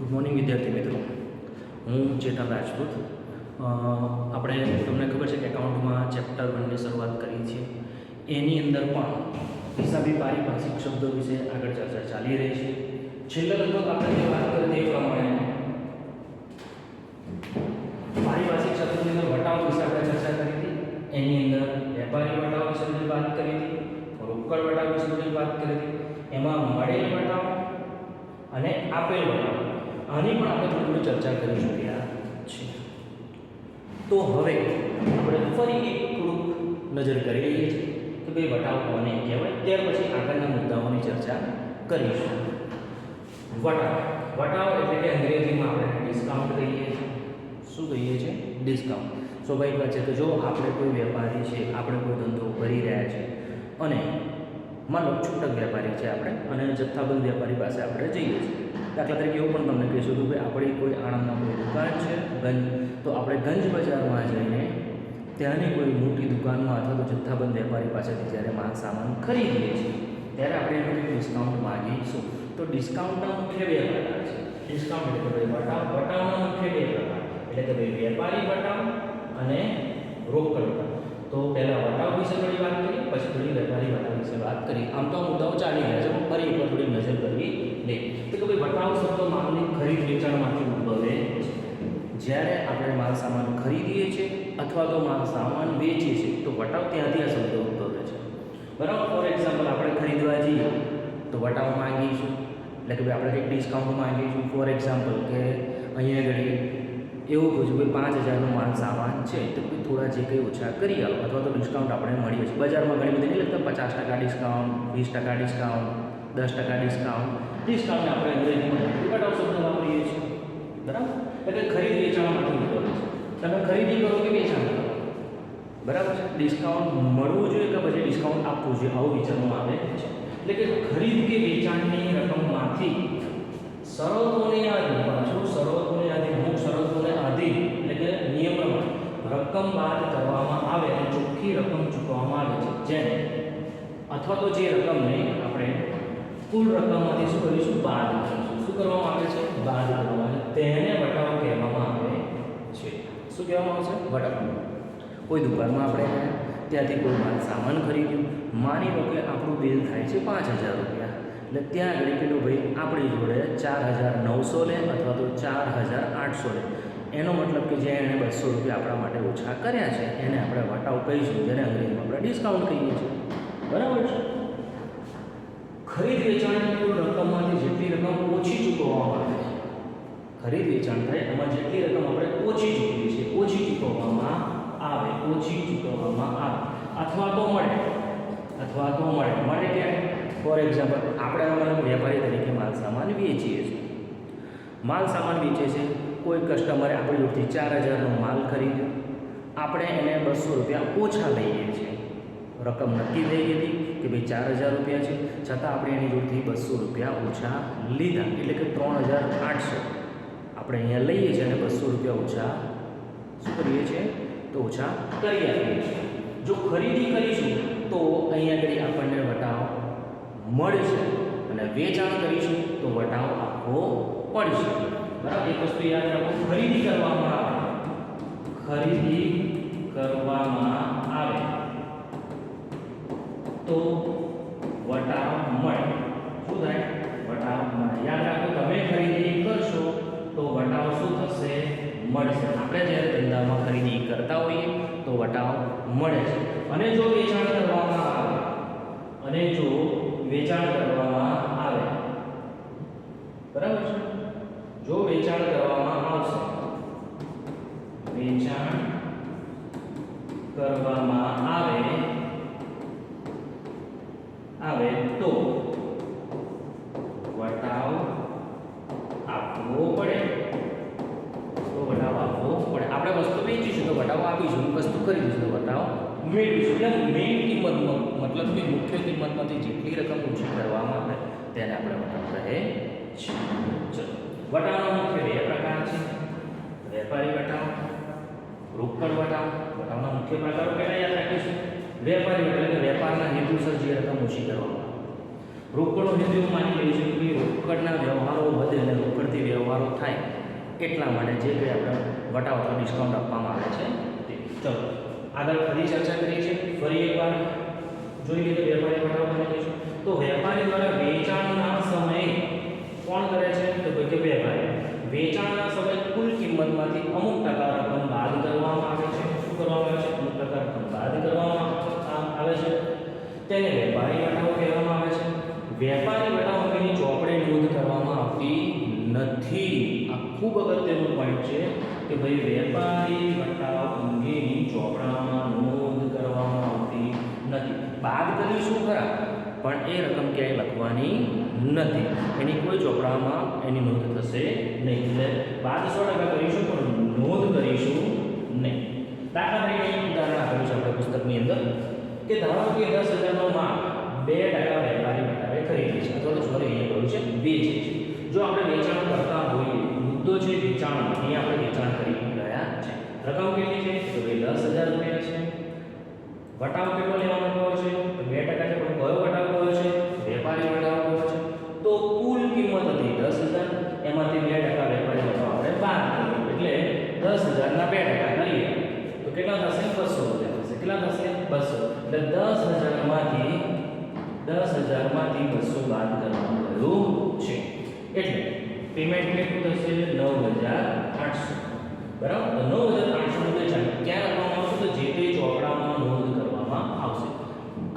Good morning વિદ્યાર્થી મિત્રો, હું ચેતન રાજપૂત. આપણે તમને ખબર છે કે એકાઉન્ટમાં ચેપ્ટર 1ની શરૂઆત કરી છે. એની અંદર પણ હિસાબી પારિભાષિક શબ્દો વિશે આગળ ચર્ચા ચાલી રહી છે. છેલ્લા લગભગ આપણે જે વાત કરી તે પ્રમાણે પારિભાષિક શબ્દોની અંદર વટાવ વિશે આપણે ચર્ચા કરી હતી. એની અંદર વેપારી વટાવ વિશે વાત કરી હતી, રોકડ વટાવ વિશે વાત કરી હતી. એમાં મળેલ વટાવ અને આપેલ વટાવ આની પણ આપણે થોડી ચર્ચા કરી ચૂક્યા છીએ. તો હવે આપણે ફરી એક થોડુંક નજર કરી લઈએ છીએ કે ભાઈ વટાવ કોને કહેવાય, ત્યાર પછી આગળના મુદ્દાઓની ચર્ચા કરીશું. વટાવ એટલે કે અંગ્રેજીમાં આપણે ડિસ્કાઉન્ટ કહીએ છીએ. શું કહીએ છીએ? ડિસ્કાઉન્ટ. સ્વાભાવિક વાત છે કે જો આપણે કોઈ વેપારી છે, આપણે કોઈ ધંધો કરી રહ્યા છે અને માનો છૂટક વેપારી છે આપણે અને જથ્થાબંધ વેપારી પાસે આપણે જઈએ છીએ. દાખલા તરીકે એવું પણ તમને કહીશું કે આપણી કોઈ આણંદમાં કોઈ દુકાન છે ગંજ, તો આપણે ગંજ બજારમાં જઈને ત્યાંની કોઈ મોટી દુકાનમાં અથવા તો જથ્થાબંધ વેપારી પાસેથી જ્યારે માલ સામાન ખરીદીએ છીએ ત્યારે આપણે એનું ડિસ્કાઉન્ટ માગીશું. તો ડિસ્કાઉન્ટના મુખ્ય બે પ્રકાર છે. ડિસ્કાઉન્ટ એટલે કે ભાઈ વટાવના મુખ્ય બે પ્રકાર એટલે કે ભાઈ વેપારી વટાવ અને રોકડ વટાવ. તો પહેલા વટાવ વિશે થોડી વાત કરી, પછી થોડી વેપારી વટાવ વિશે વાત કરી. આમ તો મુદ્દાઓ ચાલી રહ્યા છે, પણ ફરી એકવાર થોડી નજર કરવી લે તો કે ભાઈ વટાવ શબ્દ માલની ખરીદ વેચાણમાંથી ઉદ્ભવે છે. જ્યારે આપણે માલ સામાન ખરીદીએ છીએ અથવા તો માલ સામાન વેચીએ છીએ તો વટાવ ત્યાંથી આ શબ્દ ઉદ્ભવે છે. બરાબર. ફોર એક્ઝામ્પલ આપણે ખરીદવા જઈએ તો વટાવ માંગીશું, એટલે કે ભાઈ આપણે કંઈક ડિસ્કાઉન્ટ માંગીશું. ફોર એક્ઝામ્પલ કે અહીંયા આગળ એવું પૂછ્યું કે 5000નો માલ સામાન છે તો થોડા જે કંઈ ઓછા કરી આવો અથવા તો ડિસ્કાઉન્ટ આપણે મળીએ છીએ. બજારમાં ઘણી બધી નહીં લગતા 50% ડિસ્કાઉન્ટ, 20% ડિસ્કાઉન્ટ, 10% ડિસ્કાઉન્ટ. ડિસ્કાઉન્ટ આપણે અંગ્રેજીમાં વટાવ શબ્દ વાપરીએ છીએ. બરાબર. એટલે ખરીદ વેચાણમાંથી ઉદ્ભવે છે. તમે ખરીદી કરો કે વેચાણ કરો, બરાબર છે. ડિસ્કાઉન્ટ મળવું જોઈએ કે પછી ડિસ્કાઉન્ટ આપવું જોઈએ આવું વિચારવામાં આવે છે. એટલે કે ખરીદ કે વેચાણની રકમમાંથી શરતોને આધીન, પાછું શરતોને આધીન, અમુક શરતોને આધીન એટલે કે નિયમ પ્રમાણે રકમ બાદ કરવામાં આવે અને ચોખ્ખી રકમ ચૂકવવામાં આવે છે. જેને અથવા તો જે રકમને આપણે કુલ રકમમાંથી શું કરીશું? બાદ કરીશું. શું કરવામાં આવે છે? બાદ કરવામાં આવે. તેને વટાવ કહેવામાં આવે છે. શું કહેવામાં આવે છે? વટાવ. કોઈ દુકાનમાં આપણે ત્યાંથી કોઈ માલ સામાન ખરીદ્યું, માની લો કે આપણું બિલ થાય છે 5000 રૂપિયા, એટલે ત્યાં આગળ પેલું ભાઈ આપણી જોડે 4900 લે અથવા તો 4800 લે. એનો મતલબ કે જે એણે 200 રૂપિયા આપણા માટે ઓછા કર્યા છે એને આપણે વટાવ કહીશું, જેને અંગ્રેજીમાં આપણે ડિસ્કાઉન્ટ કહીએ છીએ. બરાબર છે. ખરીદ વેચાણની કુલ રકમમાંથી જેટલી રકમ ઓછી ચૂકવવામાં આવે છે, ખરીદ વેચાણ થાય એમાં જેટલી રકમ આપણે ઓછી ચૂકવીએ છીએ, ઓછી ચૂકવવામાં આવે અથવા તો મળે કે ફોર એક્ઝામ્પલ આપણે અમારા વેપારી તરીકે માલ સામાન વેચીએ છીએ. માલ સામાન વેચે છે કોઈ કસ્ટમરે આપણી જોડેથી 4000નો માલ ખરીદ્યો, આપણે એને 200 રૂપિયા ઓછા લઈએ છીએ. રકમ નક્કી થઈ ગઈ હતી કે ભાઈ 4000 રૂપિયા છે, છતાં આપણે એની જોડેથી 200 રૂપિયા ઓછા લીધા, એટલે કે 3800 આપણે અહીંયા લઈએ છીએ અને 200 રૂપિયા ઓછા શું કરીએ છીએ? તો ઓછા કરી આપીએ છીએ. જો ખરીદી કરીશું તો અહીંયા આગળ આપણને વટાવ મળશે અને વેચાણ કરીશું તો વટાવ આપવો પડશે. બરાબર. એક વસ્તુ યાદ રાખો, ખરીદી કરવામાં આવે તો વટાવ મળે. શું થાય? વટાવ મળે. યાદ રાખો, તમે ખરીદી કરશો તો વટાવ શું થશે? મળશે. આપણે જ્યારે ધંધામાં ખરીદી કરતા હોઈએ તો વટાવ મળે છે. અને જો વેચાણ કરવામાં આવે બરાબર છે. જો વેચાણ કરવામાં આવશે, તો વટાવ આપવો પડે. આપણે વસ્તુ વેચીશું તો વટાવ આપીશું, વસ્તુ ખરીદીશું તો વટાવ મેળવીશું. એટલે મેઇન કિંમત મતલબ કે મુખ્ય કિંમતમાંથી જેટલી રકમ ઓછી કરવામાં આવે તેને આપણે વટાવ કહે છે. ચલો, વટાવના મુખ્ય બે પ્રકાર છે: વેપારી વટાવ, રોકડ વટાવ. વટાવના મુખ્ય પ્રકારો પહેલા યાદ રાખીશું. વેપારી એટલે કે વેપારના હેતુસર જે રકમ ઓછી કરવામાં આવે. રોકડનો હેતુ એવું માની લઈએ છીએ કે રોકડના વ્યવહારો વધે અને રોકડથી વ્યવહારો થાય એટલા માટે જે કંઈ આપણે વટાવ અથવા ડિસ્કાઉન્ટ આપવામાં આવે છે તે. ચલો આગળ ફરી ચર્ચા કરીએ છીએ. ફરી એકવાર જોઈ લઈએ વેપારી વટાવ કોને કહીશું. તો વેપારી દ્વારા વેચાણના સમયે કોણ કરે છે તો કોઈ કે વેપારી વેચાણના સમયે કુલ કિંમતમાંથી અમુક ટકા રકમ બાદ કરવામાં આવે છે. શું કરવામાં આવે છે? અમુક ટકા રકમ બાદ કરવામાં આવે છે. તેને વેપારી વટાવ કહેવામાં આવે છે. વેપારી વટાવ અંગેની ચોપડે નોંધ કરવામાં આવતી નથી. આ ખૂબ અગત્યનો પોઈન્ટ છે કે ભાઈ વેપારી વટાવ અંગેની ચોપડામાં નોંધ કરવામાં આવતી નથી. બાદ કરીશું ખરા પણ એ રકમ ક્યાંય લખવાની નથી. એની કોઈ ચોપડામાં એની નોંધ થશે નહીં. એટલે બાદ 100% કરીશું પણ નોંધ કરીશું નહીં. દાખલા તરીકે ઉદાહરણ આપેલું છે આપણે પુસ્તકની અંદર કે ધારો કે 10,000નો માલ 2% વેપારી વટાવે ખરીદે છે અથવા તો સોરી એ કહ્યું છે વેચે છે. જો આપણે વેચાણ કરતા હોઈએ, મુદ્દો છે વેચાણ, અહીંયા આપણે વેચાણ કરી રહ્યા છે. રકમ કેટલી છે તો ભાઈ 10,000 રૂપિયા છે. વટાવ કેટલો લેવાનો કયો છે તો 2% છે. પણ કયો વટાવ કયો છે? વેપારી વટાવ કયો છે? તો કુલ કિંમત હતી 10,000, એમાંથી 2% વેપારી વટાવ આપણે બાદ કરીએ એટલે 10,000 ના 2% કરીએ તો કેટલા થશે? 200 રૂપિયા થશે. કેટલા થશે? 200. એટલે 10,000 માંથી 200 બાદ કરવાનું ગયું છે. એટલે પેમેન્ટ કેટલું થશે? 9,800. બરાબર. તો 9,800 રૂપિયા ક્યાં લખવામાં આવશે? તો જે તે ચોપડામાં નોંધ કરવામાં આવશે.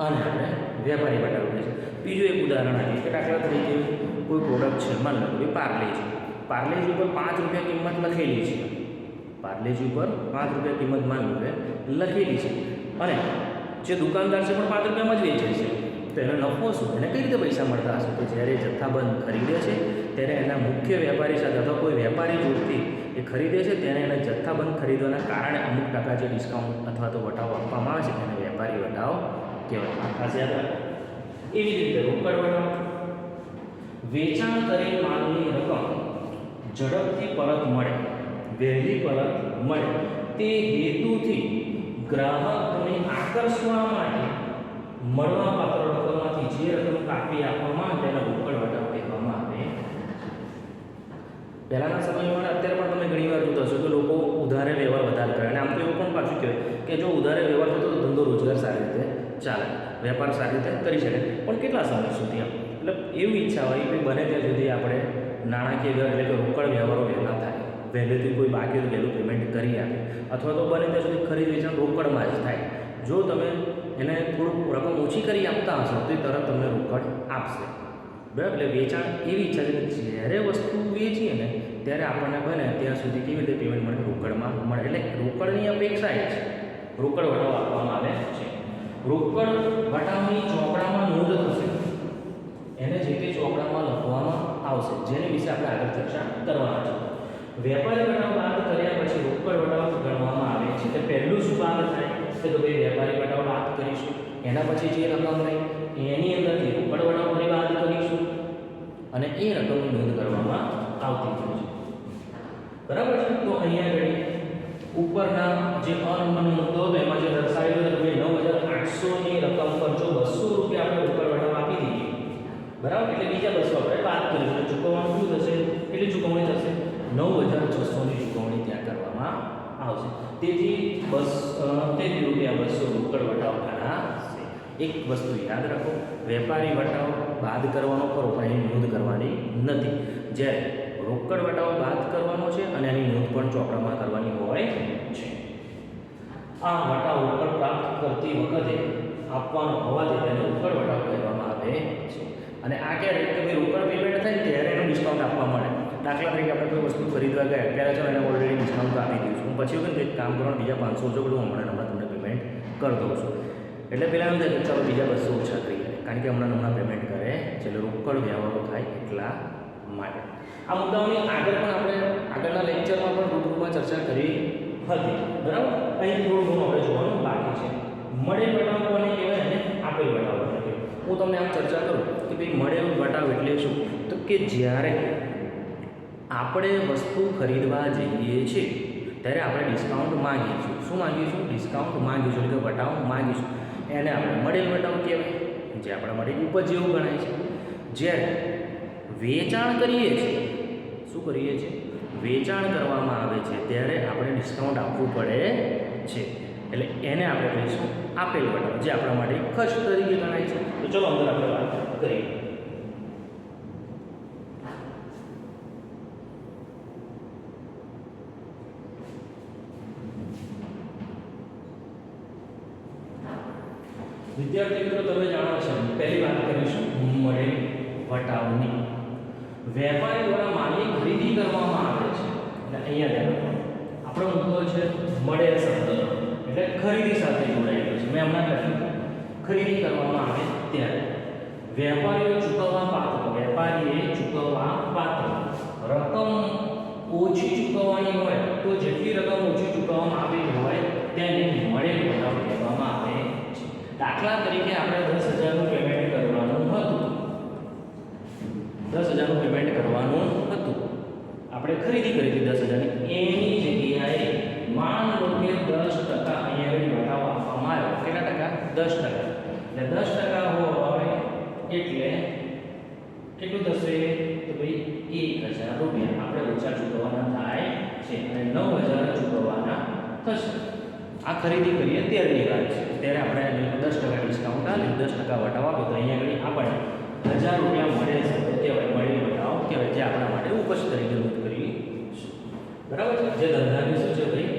અને આપણે વેપારી વટાવ છે. બીજું એક ઉદાહરણ આપીએ કે દાખલા તરીકે કોઈ પ્રોડક્ટ છે, માની લો કે પાર્લેજી છે. પાર્લેજી ઉપર 5 રૂપિયા કિંમત લખેલી છે. પાર્લેજી ઉપર 5 રૂપિયા કિંમત માની લો લખેલી છે અને જે દુકાનદાર છે પણ 5 રૂપિયામાં જ વેચે છે. તો એનો નફો શું? એને કઈ રીતે પૈસા મળતા હશે? તો જ્યારે જથ્થાબંધ ખરીદે છે ત્યારે એના મુખ્ય વેપારી સાથે અથવા કોઈ વેપારી જોડથી એ ખરીદે છે ત્યારે એને જથ્થાબંધ ખરીદવાના કારણે અમુક ટકા જે ડિસ્કાઉન્ટ અથવા તો વટાવ આપવામાં આવે છે તેને વેપારી વટાવ કહેવાય. ખાસ યાદ રાખો. એવી જ રીતે રોકડ વટાવ વેચાણ કરેલ માલની રકમ ઝડપથી પરત મળે, વહેલી પરત મળે તે હેતુથી ગ્રાહકને આકર્ષવા માટે મળવાપાત્ર રકમમાંથી જે રકમ કાપી આપવામાં આવે તેને રોકડ વટાવ કહેવામાં આવે. પહેલાંના સમયમાં અત્યારે પણ તમે ઘણી વાર જોતા હશો કે લોકો ઉધારે વ્યવહાર વધારે કરે. અને આમ તો એવું પણ પાછું કહેવાય કે જો ઉધારે વ્યવહાર થતો તો ધંધો રોજગાર સારી રીતે ચાલે, વેપાર સારી રીતે કરી શકે. પણ કેટલા સમય સુધી આમ એટલે એવી ઈચ્છા હોય કે બને ત્યાં સુધી આપણે નાણાકીય વ્યવહાર એટલે કે રોકડ વ્યવહારો વહેલા થાય, વહેલેથી કોઈ બાકી વહેલું પેમેન્ટ કરી આપે અથવા તો બને ત્યાં સુધી ખરીદ વેચાણ રોકડમાં જ થાય. જો તમે એને થોડુંક રકમ ઓછી કરી આપતા હશો તો એ તરત તમને રોકડ આપશે. બરાબર. એટલે વેચાણ એવી ઈચ્છા છે કે જ્યારે વસ્તુ વેચીએ ને ત્યારે આપણને બને ત્યાં સુધી કેવી રીતે પેમેન્ટ મળે? રોકડમાં મળે. એટલે રોકડની અપેક્ષા એ છે રોકડ વટાવ આપવામાં આવે છે. રોકડ વટાવની ચોપડામાં નોંધ થશે, એને જે તે ચોપડામાં લખવામાં આવશે, જેની વિશે આપણે આગળ ચર્ચા કરવાના છે. વેપારી વટાવ બાદ કર્યા પછી રોકડ વટાવ ગણવામાં આવે છે. એટલે પહેલું શું બાદ થાય કે તો ભાઈ વેપારી વટાવ બાદ કરીશું, એના પછી જે રકમ રહી એની અંદરથી રોકડ વટાવ ફરી બાદ કરીશું અને એ રકમની નોંધ કરવામાં આવતી હોય છે. બરાબર છે. તો અહીંયા આગળ ઉપરના જે અનમનો મુદ્દો હતો એમાં જે દર્શાવેલું છે કે 9,800 ની રકમ પર જો 200 રૂપિયા આપણે રોકડ વટાવ આપી દઈએ, બરાબર, એટલે બીજા 200 આપણે બાદ કરીશું. ચૂકવવાનું શું થશે? કેટલી ચૂકવણી થશે? 9,600 ની ચૂકવણી ત્યાં કરવામાં આવશે. તેથી રૂપિયા 200 રોકડ વટાવ ગણાશે. એક વસ્તુ યાદ રાખો, વેપારી વટાવ બાદ કરવાનો ખરો પણ એની નોંધ કરવાની નથી. જ્યારે રોકડ વટાવ બાદ કરવાનો છે અને એની નોંધ પણ ચોપડામાં કરવાની હોય છે. આ વટાવ રોકડ પ્રાપ્ત કરતી વખતે આપવાનો હોવાથી તેને રોકડ વટાવ કહેવામાં આવે છે. અને આ ક્યારે કે ભાઈ રોકડ પેમેન્ટ થાય ત્યારે એનું ડિસ્કાઉન્ટ આપવા મળે. દાખલા તરીકે આપણે કોઈ વસ્તુ ખરીદવા ગયા ત્યારે ચાલો એને ઓલરેડી ડિસ્કાઉન્ટ આપી દઈશું, હું પછી એવું કંઈક કામ કરવાનું બીજા 500 ઓછો કરું, હમણાં તમને પેમેન્ટ કરી દઉં છું. એટલે પહેલાં એમ થાય કે ચાલો બીજા 200 ઓછા કરીએ કારણ કે હમણાં પેમેન્ટ કરે છે. એટલે રોકડ વ્યવહારો થાય એટલા માટે. આ મુદ્દાઓની આગળ પણ આપણે આગળના લેક્ચરમાં પણ રૂબરૂમાં ચર્ચા કરી હતી. બરાબર. અહીં થોડું ઘણું આપણે જોવાનું બાકી છે. મળેલ વટાવ કોને કહેવાય અને આપેલ વટાવ કોને કહેવાય? હું તમને આમ ચર્ચા કરું કે ભાઈ મળેલ વટાવ એટલે શું? તો કે જ્યારે આપણે વસ્તુ ખરીદવા જઈએ છીએ ત્યારે આપણે ડિસ્કાઉન્ટ માંગીશું. શું માંગીશું? ડિસ્કાઉન્ટ માંગીશું એટલે કે વટાવ માંગીશું. એને આપણે મળેલ વટાવ કહેવાય, જે આપણા માટે ઉપજ જેવું ગણાય છે. જ્યારે વેચાણ કરીએ છીએ, શું કરીએ છીએ? વેચાણ કરવામાં આવે છે ત્યારે આપણે ડિસ્કાઉન્ટ આપવું પડે છે, એટલે એને આપણે કહીશું આપેલ વટાવ, જે આપણા માટે ખર્ચ તરીકે ગણાય છે. તો ચલો અંદર આપણે વાત કરીએ. વિદ્યાર્થી મિત્રો, તમે જાણો છો પહેલી વાત કરીશું મળેલ વટાવની. વેપારી દ્વારા માલની ખરીદી કરવામાં આવે છે, એટલે અહીંયા ધ્યાન આપણો મુદ્દો છે મળેલ શબ્દ, એટલે ખરીદી સાથે જોડાયેલો છે. મેં હમણાં લખ્યું ખરીદી કરવામાં આવે ત્યારે વેપારીએ ચૂકવવા પાત્ર રકમ ઓછી ચૂકવવાની હોય તો જેટલી રકમ ઓછી ચૂકવવામાં આવી હોય તેને મળેલ વટાવ કહેવામાં આવે છે. દાખલા તરીકે આપણે 10,000નું પેમેન્ટ કરવાનું હતું, 10,000નું પેમેન્ટ કરવાનું હતું, આપણે ખરીદી કરી હતી 10,000ની, એની જગ્યાએ માન લો કે 10% અહીંયા વટાવ આપવામાં આવ્યો. કેટલા ટકા? 10%. એટલે 10% હોય એટલે કેટલું થશે? તો ભાઈ 1,000 રૂપિયા આપણે ઓછા ચૂકવવાના થાય છે અને 9,000 ચૂકવવાના થશે. આ ખરીદી કરીએ ત્યારની વાત છે, ત્યારે આપણે 10% ડિસ્કાઉન્ટ આવે, 10% વટાવ આપે તો અહીંયા આગળ આપણને 1,000 રૂપિયા મળે છે, કહેવાય મળેલ વટાવ કહેવાય, જે આપણા માટે ઉપજ તરીકે નોંધ કરી. બરાબર છે? જે ધંધાની શું છે ભાઈ?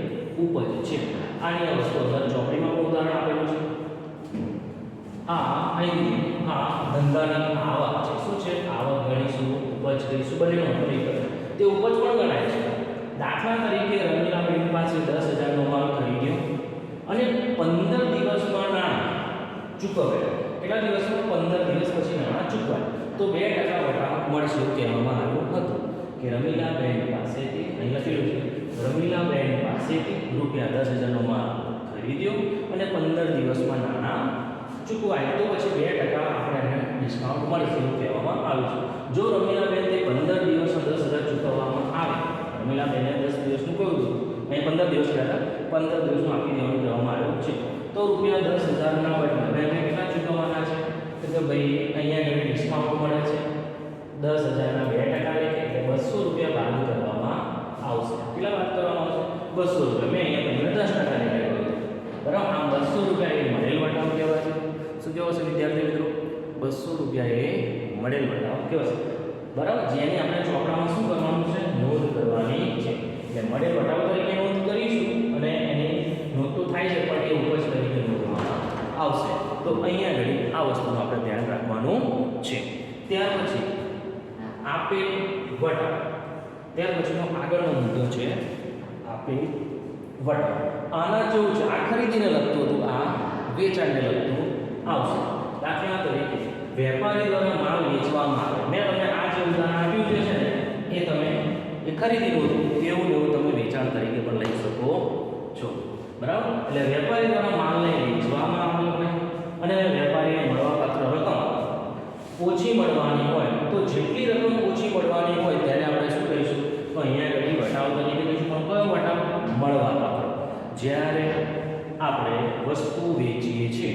ઉપજ છે. આની આ વસ્તુ અંદર ચોપડીમાં પણ ઉદાહરણ આપેલું છે. અહીં ધંધાની આવક છે. શું છે? આવક ગણીશું, ઉપજ ગણીશું, બંનેનો ફરી કરે તે ઉપજ પણ ગણાય છે. દાખલા તરીકે રમીલાબેન પાસે 10,000નો માલ ખરીદ્યો અને 15 દિવસમાં નાણાં ચૂકવ્યા. કેટલા દિવસમાં? 15 દિવસ પછી નાણાં ચૂકવાય તો 2% વટાવ મળશે એવું કહેવામાં આવ્યું હતું કે રમીલાબેન પાસેથી, અહીં લખેલું છે રમીલાબેન પાસેથી ₹10,000નો માલ ખરીદ્યો અને 15 દિવસમાં નાણાં ચૂકવાય તો પછી 2% આપણે એને ડિસ્કાઉન્ટ મળશે એવું કહેવામાં આવ્યું છે. જો રમીલાબેન તે 15 દિવસમાં 10,000 ચૂકવવામાં આવે, રમીલાબેને 10 દિવસનું કહ્યું હતું, અહીં 15 દિવસ કહેતા 15 દિવસનું આપી દેવાનું કહેવામાં આવ્યું છે, તો ₹10,000ના બદલે બેંકે કેટલા ચૂકવવાના છે? તો ભાઈ અહીંયા એને ડિસ્કાઉન્ટ મળે છે 10,000ના 2% લેખે, એટલે ₹200 બાદ કરવામાં આવશે. કેટલા બાદ કરવામાં આવશે? ₹200. મેં અહીંયા તમને 10% લેખે કહ્યું, બરાબર? આમ ₹200 એ મળેલ વટાવ કહેવાય છે. શું કહેવાશે વિદ્યાર્થી મિત્રો? ₹200 એ મળેલ વટાવ કહેવાશે. બરાબર? જેની આપણે ચોપડામાં શું કરવાનું છે? નોંધ કરવાની છે. એટલે મળેલ વટાવ તરીકે નોંધ કરીશું અને એની નોંધ તો થાય છે પણ એ ઉપજ તરીકે નોંધવામાં આવશે. તો અહીંયા આગળ આ વસ્તુનું આપણે ધ્યાન રાખવાનું છે. ત્યાર પછી આપેલ વટાવ, ત્યાર પછીનો આગળનો મુદ્દો છે આપેલ વટાવ. આના જેવું છે, આ ખરીદીને લગતું હતું, આ વેચાણને લગતું આવશે. દાખલા તરીકે વેપારી દ્વારા માલ વેચવામાં આવે, મેં તમને આ જે ઉદાહરણ આપ્યું છે ને એ તમે એ ખરીદીનું હતું, એવું ને એવું તમે વેચાણ તરીકે પણ લઈ શકો છો. બરાબર? એટલે વેપારી દ્વારા માલને વેચવામાં આવ્યો હોય અને વેપારીને મળવાપાત્ર રકમ ઓછી મળવાની હોય તો જેટલી રકમ ઓછી મળવાની હોય ત્યારે આપણે શું કહીશું? તો અહીંયા આગળ વટાવ તરીકે કહીશું. પણ કયો વટાવ? મળવાપાત્ર. જ્યારે આપણે વસ્તુ વેચીએ છીએ,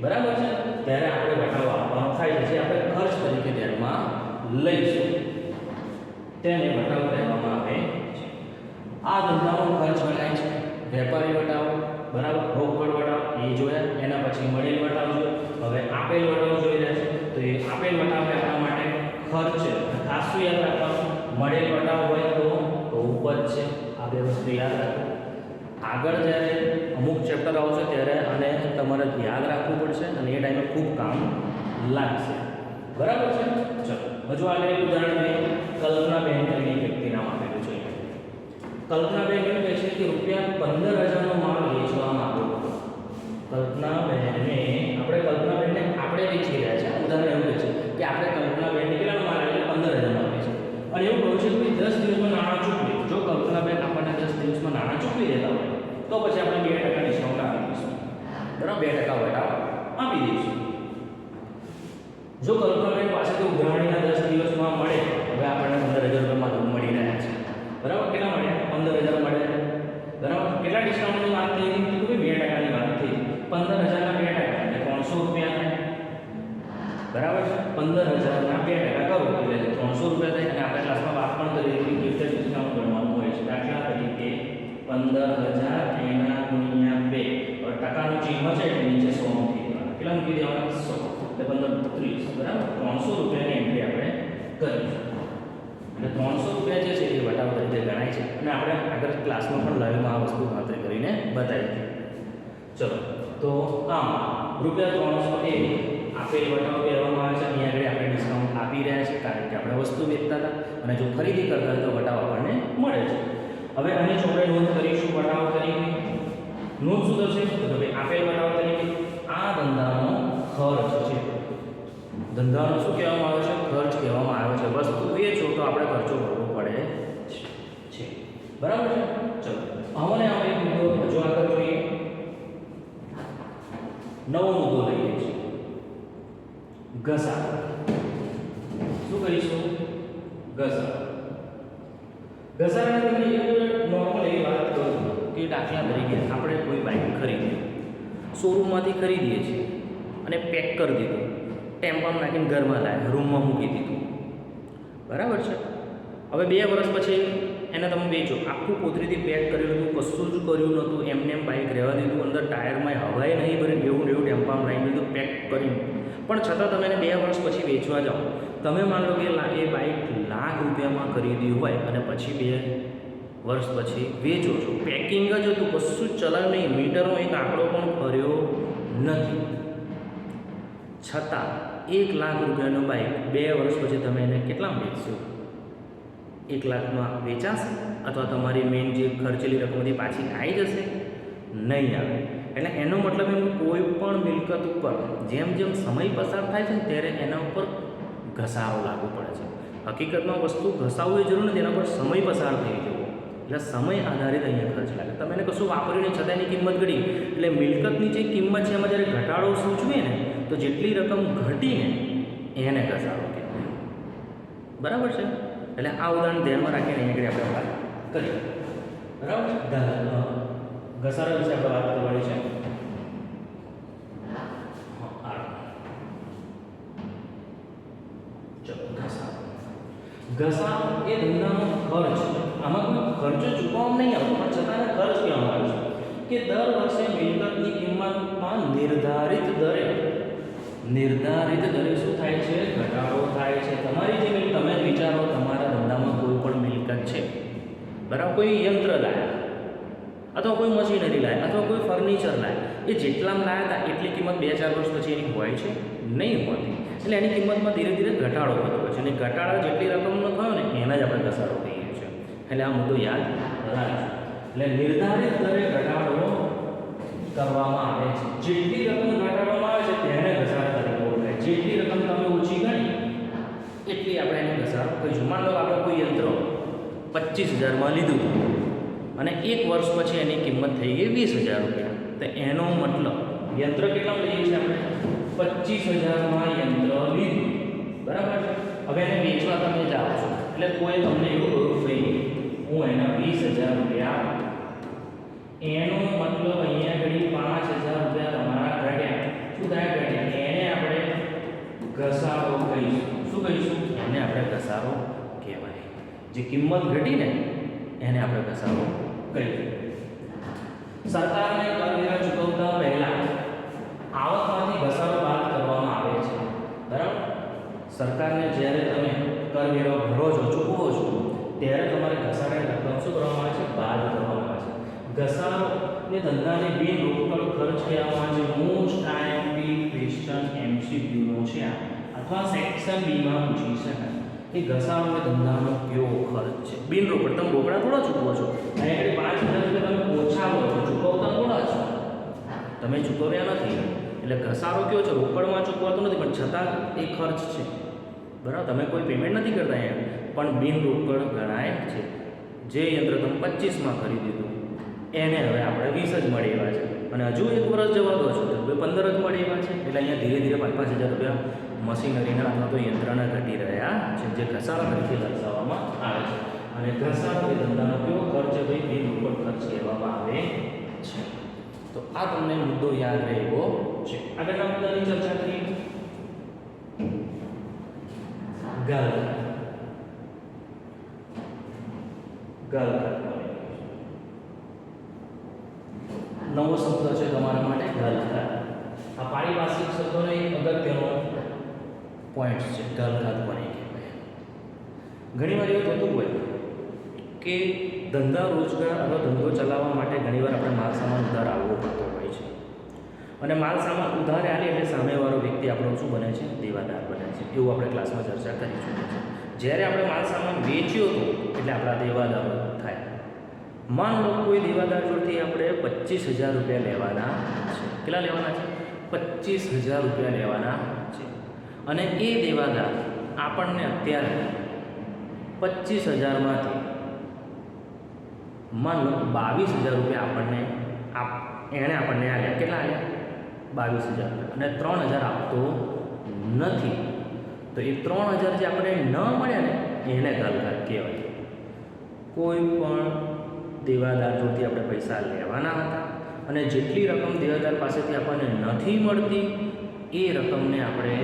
બરાબર છે, ત્યારે આપણે વટાવ આપવાનો થાય છે, જે આપણે ખર્ચ તરીકે ધ્યાનમાં લઈશું, તેને વટાવ કહેવામાં આવે છે. આ ધંધાનો ખર્ચ ગણાય છે વેપારી વટાવ, બરાબર? રોકડ વટાવ એ જોયા, એના પછી મળેલ વટાવ જોયો, હવે આપેલ વટાવ જોઈ રહ્યા છે. તો એ આપેલ વટાવ આપણા માટે ખર્ચ છે, ખાસ શું યાદ રાખવાનું? મળેલ વટાવ હોય તો ઉપજ છે. આ બે વસ્તુ યાદ રાખો. આગળ જ્યારે અમુક ચેપ્ટર આવશે ત્યારે આને તમારે યાદ રાખવું પડશે અને એ ટાઈમે ખૂબ કામ લાગશે. બરાબર છે? ચલો હજુ આગળ એક ઉદાહરણ લઈએ. કલ્પનાબેન કરીને એક વ્યક્તિ નામ આપેલું છે. કલ્પનાબેન એવું કહે છે કે ₹15,000નો માલ વેચવામાં આવ્યો. કલ્પનાબેનને આપણે વેચી રહ્યા છે. ઉદાહરણ એવું કહે છે કે આપણે કલ્પનાબેનને કેટલાનો માલ એટલે 15,000નો આપે છે અને એવું કહ્યું છે કે 10 દિવસમાં નાણાં ચૂકવે. જો કલ્પનાબેન આપણને 10 દિવસમાં નાણાં ચૂકવી દેતા હોય તો પછી આપણે 2% ડિસ્કાઉન્ટ આપી દઈશું. બરાબર? 2% વટાવ આપી દઈશું. જો કલ્પનાબેન પાસેથી ઉઘરાણીના 10 દિવસમાં મળે, હવે આપણને 15,000 રૂપિયા મળી રહ્યા છે. બરાબર? કેટલા મળ્યા? 15,000 મળ્યા. બરાબર? કેટલા ડિસ્કાઉન્ટની વાત થઈ હતી? તો 2%ની વાત થઈ. 15,000ના 2% એટલે ₹300 થાય. બરાબર છે. 15,000ના 2% કરો એટલે 300 રૂપિયા થાય. અને આપણે ક્લાસમાં વાત પણ કરી હતી કે કેવી રીતે ડિસ્કાઉન્ટ ગણવાનું હોય છે. દાખલા તરીકે 15,000 એના ગુણ્યા 2. હવે ટકાનું ચિહ્ન છે એટલે નીચે 100 મૂકી દેવાના. કેટલા મૂકી દેવાના? 100. એટલે 15 30 બરાબર. 300 રૂપિયાની એન્ટ્રી આપણે કરીશું. એટલે 300 રૂપિયા જે છે એ વટાવ તરીકે ગણાય છે. અને આપણે આગળ ક્લાસમાં પણ લાઈવમાં આ વસ્તુ ગણતરી કરીને બતાવી છે. ચલો તો આમ ₹300 એ આપેલ વટાવ કહેવામાં આવે છે. અહીંયા આગળ આપણે ડિસ્કાઉન્ટ આપી રહ્યા છીએ કારણ કે આપણે વસ્તુ વેચતા હતા અને જો ખરીદી કરતા હોય તો વટાવ આપણને મળે છે. હવે આની જો આપણે નોંધ કરીશું વટાવ તરીકે. નોંધ શું થશે? તો ભાઈ આપેલ વટાવ તરીકે આ ધંધાનો ખર્ચ છે. ધંધાનો શું કહેવામાં આવે છે? ખર્ચ કહેવામાં આવે છે. વસ્તુ વેચો તો આપણે ખર્ચો ભરવો પડે છે. બરાબર છે. ચલો હવે આપણે એક મુદ્દો હજુ આગળ જોઈએ. નવો મુદ્દો લઈએ છીએ ઘસારો. શું કરીશું? ઘસારો. ઘસારાની તમને નોર્મલ એવી વાત કરું કે દાખલા તરીકે આપણે કોઈ બાઇક ખરીદી શોરૂમમાંથી ખરીદીએ છીએ અને પેક કરી દીધું, ટેમ્પામાં નાખીને ઘરમાં લાવ્યા, રૂમમાં મૂકી દીધું. બરાબર છે. હવે 2 વર્ષ પછી એને તમે વેચો, આખું કોથળીથી પેક કરેલું હતું, કશું જ કર્યું નહોતું, એમને એમ બાઇક રહેવા દીધું, અંદર ટાયરમાં હવાય નહીં ભરે, એવું ટેમ્પામાં લાવી દીધું પેક કરીને. પણ છતાં તમે એને 2 વર્ષ પછી વેચવા જાઓ, તમે માન લો કે એ બાઇક ₹1,00,000 ખરીદી હોય અને પછી 2 વર્ષ પછી વેચો છો, પેકિંગ જ હતું, કશું જ ચલાવ્યું નહીં, મીટરનો એક આંકડો પણ ફર્યો નથી, છતાં ₹1,00,000 બાઇક 2 વર્ષ પછી તમે એને કેટલામાં વેચશો? 1,00,000માં વેચાશે? અથવા તમારી મેઇન જે ખર્ચેલી રકમથી પાછી આવી જશે? નહીં આવે. એટલે એનો મતલબ એમ કોઈ પણ મિલકત ઉપર જેમ જેમ સમય પસાર થાય છે ને ત્યારે એના ઉપર ઘસારો લાગુ પડે છે. હકીકતમાં વસ્તુ ઘસાવવું એ જરૂર નથી, એના પર સમય પસાર થઈ જવો, એટલે સમય આધારિત અહીંયા ખર્ચ લાગે. તમે એને કશું વાપરીને છતાં એની કિંમત ઘટી, એટલે મિલકતની જે કિંમત છે એમાં જ્યારે ઘટાડો સૂચવે ને તો જેટલી રકમ ઘટીને એને ઘસારો કહેવાય. બરાબર છે. એટલે આ ઉદાહરણ ધ્યાનમાં રાખીને અહીંયા આગળ આપણે વાત કરીએ. બરાબર છે. ઘસારા વિશે આપણે વાત કરવાની છે. ઘસારો એ ધંધાનો ખર્ચ. આમાં કોઈ ખર્ચો ચૂકવવામાં નહીં આવતો, પણ છતાં ખર્ચ કહેવામાં આવે છે કે દર વર્ષે મિલકતની કિંમતમાં નિર્ધારિત દરે શું થાય છે? ઘટાડો થાય છે. તમારી જે મિલકત, તમે વિચારો તમારા ધંધામાં કોઈ પણ મિલકત છે, બરાબર, કોઈ યંત્ર લાવ્યા અથવા કોઈ મશીનરી લાવ્યા અથવા કોઈ ફર્નિચર લાવ્યા, એ જેટલામાં લાવ્યા હતા એટલી કિંમત 2-4 વર્ષ પછી એની હોય છે? નહીં હોતી. એટલે એની કિંમતમાં ધીરે ધીરે ઘટાડો થતો હોય છે, અને ઘટાડા જેટલી રકમનો થયો ને એના જ આપણે ઘસારો કહીએ છીએ. એટલે આ મુદ્દો યાદ રાખજો. એટલે નિર્ધારિત દરે ઘટાડો કરવામાં આવે છે. જેટલી રકમ ઘટાડવામાં આવે છે તેને ઘસારા તરીકે ઓળખાય. જેટલી રકમ તમે ઓછી ગણી એટલી આપણે એને ઘસારો કહીશું. માન લો આપણે કોઈ યંત્ર 25,000માં લીધું હતું અને 1 વર્ષ પછી એની કિંમત થઈ ગઈ ₹20,000. તો એનો મતલબ યંત્ર કેટલામાં લઈએ છીએ આપણે? 25,000માં યંત્ર લીધું. બરાબર છે. હવે એને વેચવા તમે જાઓ છો એટલે કોઈ તમને એવું કહ્યું ભાઈ હું એના ₹20,000 એનો મતલબ અહીંયા ઘડી ₹5,000 તમારા ઘટ્યા. શું થાય? ઘટ્યા. એને આપણે ઘસારો કહીશું. શું કહીશું? એને આપણે ઘસારો કહેવાય. જે કિંમત ઘટીને એને આપણે ઘસારો કહીશું. સરકારને કરવેરા ચૂકવતા પહેલા આવકમાંથી ઘસારો બાદ કરવામાં આવે છે. બરાબર. સરકારને જ્યારે તમે કરવેરો ભરો છો, ચૂકવો છો, ત્યારે તમારે ઘસારાની રકમ શું કરવામાં આવે છે? બાદ કરવામાં આવે છે. ઘસારો એ ધંધાને બિનરોકડ ખર્ચ કહેવામાં આવે છે. મોસ્ટ આઈએમપી ક્વેશ્ચન MCQનો છે આ, અથવા સેક્શન બીમાં પૂછી શકાય કે ઘસારો એ ધંધાનો કયો ખર્ચ છે? બિનરોકડ. તમે રોકડા થોડા ચૂકવો છો. અહીંયા ₹5,000 તમે ઓછા લો છો, ચૂકવતા થોડા છો, તમે ચૂકવ્યા નથી. એટલે ઘસારો કયો છે? રોકડમાં ચૂકવાતો નથી પણ છતાં એ ખર્ચ છે. બરાબર. તમે કોઈ પેમેન્ટ નથી કરતા અહીંયા, પણ બિનરોકડ ગણાય છે. જે યંત્ર તમે 25માં ખરીદ્યું હતું એને હવે આપણે 20 જ મળી એવા છે, અને હજુ 1 વર્ષ જવા દો છો તો 15 જ મળી એવા છે. એટલે અહીંયા ધીરે ધીરે ₹5,000 મશીનરીના અથવા તો યંત્રના ઘટી રહ્યા છે, જે ઘસારા તરીકે દર્શાવવામાં આવે છે. અને ઘસારો એ ધંધાનો કયો ખર્ચ? ભાઈ બિનરોકડ ખર્ચ કહેવામાં આવે છે. તો આ તમને મુદ્દો યાદ રહેવો છે. આગળના મુદ્દાની ચર્ચા કરીએ. ગાલઘાટ. ગાલઘાટ નવો શબ્દ છે તમારા માટે ગાલઘાટ. આ પારિભાષિક શબ્દોનો એક અગત્યનો પોઈન્ટ છે. ગાલઘાટ કોને કહેવાય? ઘણીવાર એવું થતું હોય કે ધંધા રોજગાર અથવા ધંધો ચલાવવા માટે ઘણીવાર આપણે માલ સામાન ઉધાર આવવો પડતો હોય છે, અને માલ સામાન ઉધાર આવે એટલે સામેવાળો વ્યક્તિ આપણો શું બને છે? દેવાદાર બને છે. એવું આપણે ક્લાસમાં ચર્ચા કરી ચૂક્યા છે. જ્યારે આપણે માલ સામાન વેચ્યો હતો એટલે આપણા દેવાદારો થાય. માન લો કોઈ દેવાદાર જોડથી આપણે 25,000 રૂપિયા લેવાના છે. કેટલા લેવાના છે? 25,000 રૂપિયા લેવાના છે. અને એ દેવાદાર આપણને અત્યારે 25,000માંથી માન લો 22,000 રૂપિયા એણે આપણને આપ્યા. કેટલા આપ્યા? 22,000. અને 3,000 આપતો નથી. તો એ 3,000 જે આપણે ન મળ્યા ને એને ગાલઘાટ કહેવાય. કોઈ પણ દેવાદાર જોડથી આપણે પૈસા લેવાના હતા અને જેટલી રકમ દેવાદાર પાસેથી આપણને નથી મળતી એ રકમને આપણે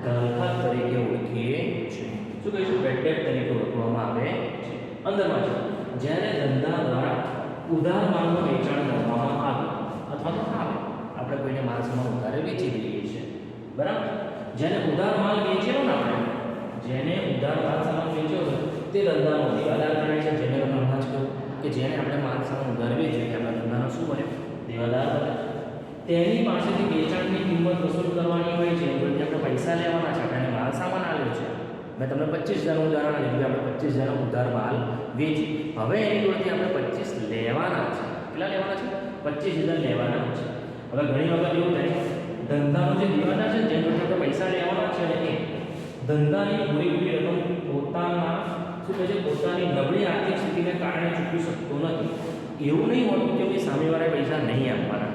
ગાલઘાટ તરીકે ઓળખીએ છીએ. શું કહીશું? બેડ ડેટ તરીકે ઓળખવામાં આવે છે. અંદરમાં છે જ્યારે ધંધા દ્વારા ઉધાર માલનું વેચાણ કરવામાં આવે અથવા તો આવે, આપણે કોઈને માલ સામાન ઉધારે વેચી દઈએ છીએ, બરાબર? જેને ઉધાર માલ વેચ્યો ને આપણે, જેને ઉધાર માલ સામાન વેચ્યો તે ધંધાનો દેવાદાર ગણાય છે. જેને તમે હમણાં જ કહ્યું કે જેને આપણે માલ સામાન ઉધાર વેચ્યો કે આપણા ધંધાનો શું બને? દેવાદાર બને. તેની પાસેથી વેચાણની કિંમત વસૂલ કરવાની હોય છે. એટલે આપણે પૈસા લેવાના છે, આપણે માલ સામાન આવ્યો છે. મેં તમને 25,000નું ઉદાહરણ લીધું કે આપણે 25,000નો ઉધાર માલ વેચી. હવે એની જોડેથી આપણે 25 લેવાના છે. કેટલા લેવાના છે? 25,000 લેવાના છે. હવે ઘણી વખત એવું થાય ધંધાનો જે દેવાદાર છે જેને આપણે પૈસા લેવાના છે ને એ ધંધાની પૂરી રકમ પોતાની નબળી આર્થિક સ્થિતિને કારણે ચૂકવી શકતો નથી. એવું નહીં હોતું કે ભાઈ સામેવાળા પૈસા નહીં આપવાના,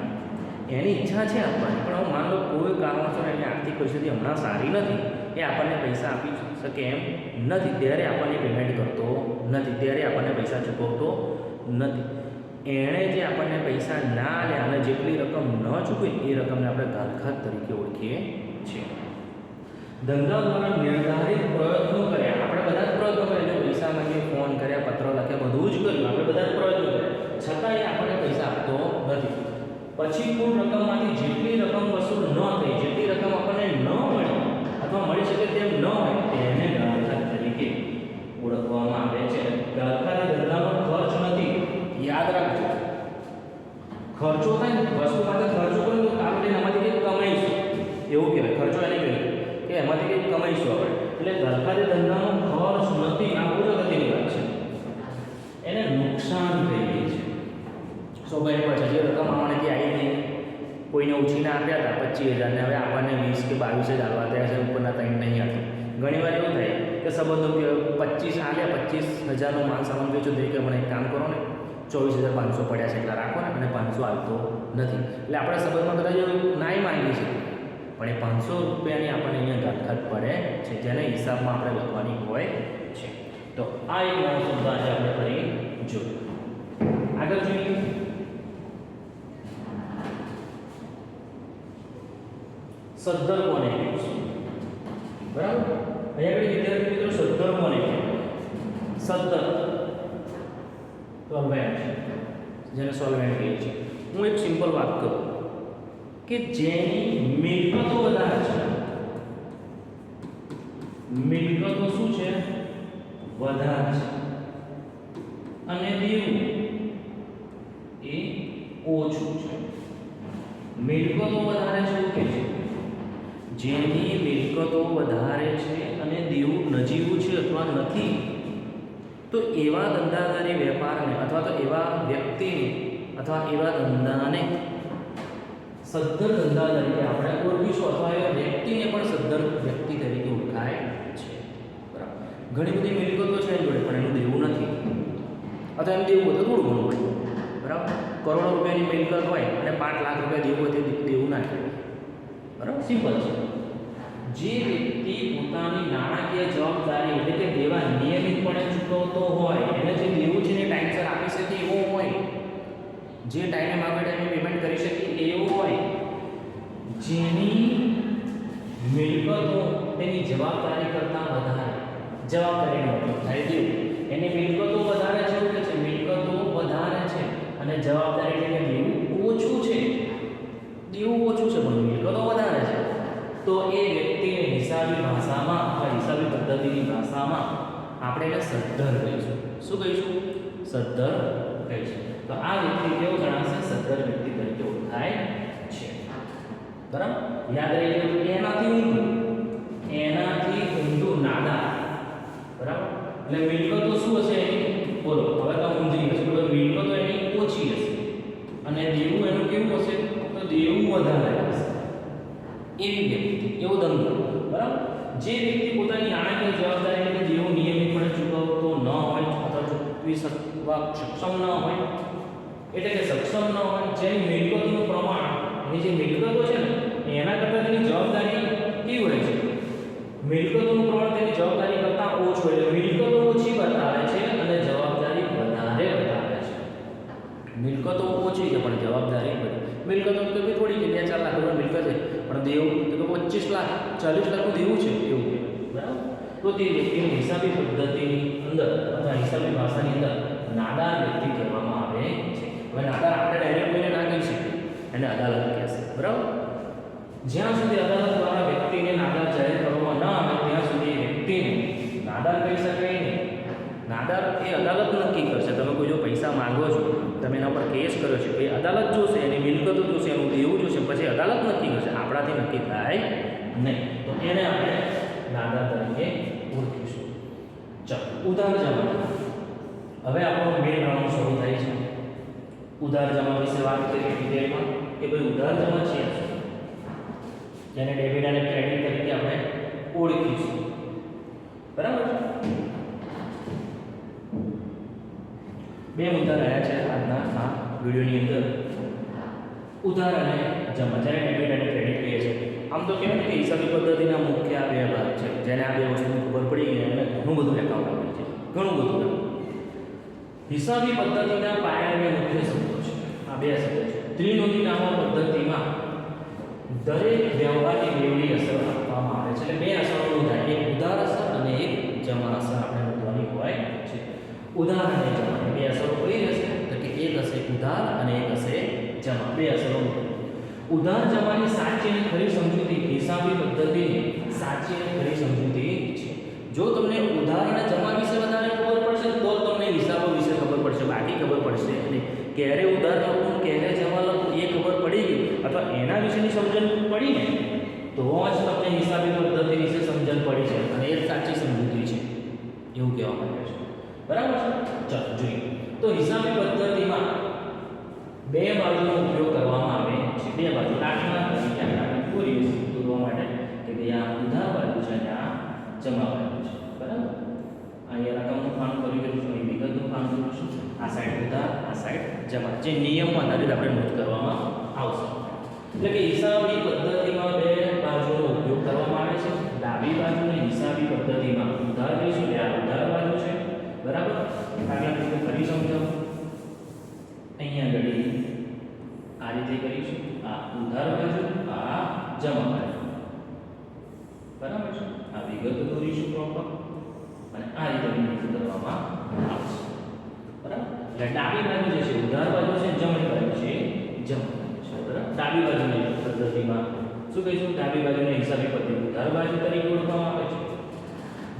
એની ઈચ્છા છે આપવાની, પણ માન લો કોઈ કારણોસર એની આર્થિક પરિસ્થિતિ હમણાં સારી નથી, એ આપણને પૈસા આપી શકે એમ નથી, ત્યારે આપણને પેમેન્ટ કરતો નથી, ત્યારે આપણને પૈસા ચૂકવતો નથી. એણે જે આપણને પૈસા ના આલ્યા અને જેટલી રકમ ન ચૂકવી એ રકમને આપણે ગાલઘાટ તરીકે ઓળખીએ છીએ. ધંધા દ્વારા નિર્ધારિત પ્રયત્નો કર્યા, આપણે બધા જ પ્રયત્નો કર્યા, પૈસા માંગીએ, ફોન કર્યા, પત્ર લખ્યા, બધું જ કર્યું, આપણે બધા જ પ્રયત્નો કર્યા, છતાં એ આપણને પૈસા આપતો નથી. પછી કુલ રકમમાંથી જેટલી રકમ વસૂલ ન થઈ, જેટલી રકમ આપણને ન મળી અથવા મળી શકે તેમ ન હોય તેને ગાલઘાટ તરીકે ઓળખવામાં આવે છે. ગાલઘાટ એ ધંધાનો ખર્ચ નથી, યાદ રાખજો. ખર્ચો થાય ને વસ્તુ માટે ખર્ચો કરો તો આપણે એમાંથી કંઈક કમાઈશું, એવું કહેવાય. ખર્ચો એને કહેવાય કે એમાંથી કંઈક કમાઈશું આપણે. એટલે ગાલઘાટ એ ધંધાનો ખર્ચ નથી, આ બહુ અગત્યની વાત છે. એને નુકસાન થઈ ગઈ છે. સ્વાભાવિક છે, જે રકમ આમાંથી આવી ગઈ, કોઈને ઉછીના આપ્યા હતા 25,000 ને હવે આપણને 20 કે 22 જ આવવા થયા છે, ઉપરના 3 નહીં આપે. ઘણી વાર એવું થાય કે સંબંધો કે 25 આલ્યા, 25,000નો માલ સામાન વેચો તો કે મને એક કામ કરો ને 24,500 પડ્યા છે એટલા રાખો ને, અને 500 આવતો નથી. એટલે આપણે સંબંધમાં કદાચ નાઈ માંગી છે, પણ એ 500 રૂપિયાની આપણને અહીંયા ગાલઘાટ પડે છે, જેને હિસાબમાં આપણે લખવાની હોય છે. તો આ એક નવો શબ્દ આજે આપણે ફરી જોયું. આગળ જોઈએ સદ્ધર કોને કહેવાય? બરાબર, અહીંયા આગળ વિદ્યાર્થી મિત્રો સદ્ધર કોને કહેવાય? સદ્ધર સોલ્વેન્ટ, જેને સોલ્વેન્ટ કહીએ છીએ. હું એક સિમ્પલ વાત કરું કે જેની મિલકતો વધારે છે, મિલકતો શું છે? વધારે છે, અને દેવું એ ઓછું છે. મિલકતો વધારે છે એવું કે છે, જેની મિલકતો વધારે છે અને દેવું નજીવું છે અથવા નથી, તો એવા ધંધાદારી વેપારને અથવા તો એવા વ્યક્તિને અથવા એવા ધંધાને સદ્ધર ધંધા તરીકે આપણે ઓળખીશું, અથવા એવા વ્યક્તિને પણ સદ્ધર વ્યક્તિ તરીકે ઓળખાય છે. બરાબર, ઘણી બધી મિલકતો છે એની જોડે પણ એનું દેવું નથી, અથવા એમ દેવું હોય તો થોડું ઘણું હોય. બરાબર, કરોડો રૂપિયાની મિલકત હોય અને 5 લાખ રૂપિયા દેવું હોય તે દેવું ના કહેવાય. બરાબર, સિમ્પલ છે. જે વ્યક્તિ પોતાની નાણાકીય જવાબદારી એટલે કે દેવા નિયમિતપણે ચૂકવતો હોય, એને જે દેવું છે એને ટાઈમસર આપી શકે એવો હોય, જે ટાઈમે માંગે ટાઈમે પેમેન્ટ કરી શકે એવું હોય, જેની મિલકતો તેની જવાબદારી કરતાં વધારે, જવાબદારીનો ઉપયોગ થાય દેવું, એની મિલકતો વધારે છે એવું કે છે, મિલકતો વધારે છે અને જવાબદારી એટલે કે દેવું ઓછું છે, દેવું ઓછું છે પણ મિલકતો વધારે છે, તો એ વ્યક્તિને હિસાબી ભાષામાં અથવા હિસાબી પદ્ધતિની ભાષામાં આપણે એને સદ્ધર કહીશું. શું કહીશું? સદ્ધર કહીશું. તો આ વ્યક્તિ કેવો ગણાશે? સદ્ધર વ્યક્તિ તરીકે ઓળખાય છે. બરાબર? યાદ રહી ગયું? એનાથી ઊંધું નાદાર. બરાબર? એટલે મિલકતો શું હશે એની? બોલો, હવે તો ઊંધી હશે. તો મિલકતો એની ઓછી હશે અને દેવું એનું કેવું હશે? તો દેવું વધારે હશે. એવી વ્યક્તિ, એવો ધંધો. બરાબર? જે વ્યક્તિ પોતાની નાણાકીય જવાબદારીને દેવું નિયમિતપણે ચૂકવતો ન હોય અથવા ચૂકવી શકવા સક્ષમ ન હોય, એટલે કે સક્ષમ ન હોય, જેની મિલકતોનું પ્રમાણ, એની જે મિલકતો છે ને એના કરતાં તેની જવાબદારી કેવી હોય છે? મિલકતોનું પ્રમાણ તેની જવાબદારી કરતાં ઓછું, એટલે મિલકતો ઓછી બતાવે છે અને જવાબદારી વધારે બતાવે છે. મિલકતો ઓછી છે પણ જવાબદારી વધારે. મિલકતો તો કે થોડી કે 2-4 લાખ રૂપિયા મિલકત છે પણ દેવું તો કે 25 લાખ 40 લાખનું દેવું છે એવું કે. બરાબર? તો તે વ્યક્તિની હિસાબી પદ્ધતિની અંદર અથવા હિસાબી ભાષાની અંદર નાદાર વ્યક્તિ કહેવામાં આવે છે. હવે નાદાર આપણે ડાયરેક્ટ કોઈને ના કહી શકીએ, એને અદાલત કહેશે. બરાબર? જ્યાં સુધી અદાલત દ્વારા વ્યક્તિને નાદાર જાહેર કરવામાં ન આવે ત્યાં સુધી વ્યક્તિને નાદાર કહી શકાય નહીં. નાદાર એ અદાલત નક્કી કરશે. તમે કોઈ જો પૈસા માંગો છો, તમે એના પર કેસ કર્યો છે, એ અદાલત જોશે, એની મિલકતો જોશે, એનું દેવું જોશે, પછી અદાલત નક્કી કરશે, આપણાથી નક્કી થાય નહીં. તો એને આપણે નાદાર તરીકે ઓળખીશું. ચાલો, ઉધાર જમા. હવે આપણો મેઇન રાઉન્ડ શરૂ થાય છે. ઉધાર જમા વિશે વાત કરીએ ડિટેલમાં કે ભાઈ ઉધાર જમા છે જેને ડેબિટ અને ક્રેડિટ તરીકે આપણે ઓળખીશું. બરાબર? બે મુદ્દા રહ્યા છે આજના આ વિડીયોની અંદર, ઉધાર અને જમા. જ્યારે ડેબિટ અને ક્રેડિટ કહીએ છીએ, આમ તો કહેવાય કે હિસાબી પદ્ધતિના મુખ્ય આ બે ભાગ છે. જેને આ બે વસ્તુની ખબર પડી ગઈ અને ઘણું બધું એકાઉન્ટ આપે છે, ઘણું બધું. હિસાબી પદ્ધતિના પાયાના મુખ્ય શબ્દો છે આ બે શબ્દો છે. ત્રિનોંધી નામા પદ્ધતિમાં દરેક વ્યવહારની બેવડી અસર આપવામાં આવે છે. એટલે બે અસરો થાય, એક ઉધાર અસર અને એક જમા અસર આપણે નોંધવાની હોય છે. ઉધાર અને જમા બે અસરો કઈ રહેશે? તો કે એક હશે ઉધાર અને એક હશે જમા. બે અસરો. ઉધાર જમાની સાચી અને ખરી સમજૂતી હિસાબી પદ્ધતિની સાચી અને ખરી સમજૂતી છે. જો તમને ઉધાર અને જમા વિશે વધારે ખબર પડશે તો તમને હિસાબો વિશે ખબર પડશે, બાકી ખબર પડશે નહીં. ક્યારે ઉધાર લખવું, ક્યારે જમા લખવું એ ખબર પડી ગઈ અથવા એના વિશેની સમજણ પડી ને તો જ તમને હિસાબી પદ્ધતિ વિશે સમજણ પડી છે અને એ સાચી સમજૂતી છે એવું કહેવા માંગે છે. બરાબર છે? ચાલો જોઈએ. તો હિસાબી પદ્ધતિમાં બે બાજુનો ઉપયોગ કરવામાં આવે છે. બે બાજુ દાખલા તરીકે આપણે પૂરી દોરવા માટે કે ભાઈ આ ઉધાર બાજુ છે અને આ જમા બાજુ છે. બરાબર? અહીંયા રકમનું ખાનું કરી દઈશું, અહીં વિગતનું ખાનું કરીશું, આ સાઈડ ઉધાર, આ સાઈડ જમા, જે નિયમમાં આધારિત આપણે નોંધ કરવામાં આવશે. એટલે કે હિસાબી પદ્ધતિમાં બે બાજુનો ઉપયોગ કરવામાં આવે છે. ડાબી બાજુને હિસાબી પદ્ધતિમાં ઉધાર કહીશું, એટલે આ ઉધાર બાજુ છે. બરાબર? દાખલા તરીકે ફરી સમજાવું. અહીંયા ઘડી આ રીતે કરીશું, આ ઉધાર બાજુ, આ જમા બાજુ. બરાબર છે? આ વિગત દોરીશું પ્રોપર અને આ રીતે વિગત કરવામાં આવશે. બરાબર? એટલે ડાબી બાજુ જે છે ઉધાર બાજુ છે, જમણી બાજુ છે જમા બાજુ છે. બરાબર? ડાબી બાજુની પદ્ધતિમાં શું કહીશું? ડાબી બાજુની હિસાબી પદ્ધતિ ઉધાર બાજુ તરીકે ઓળખવામાં આવે છે.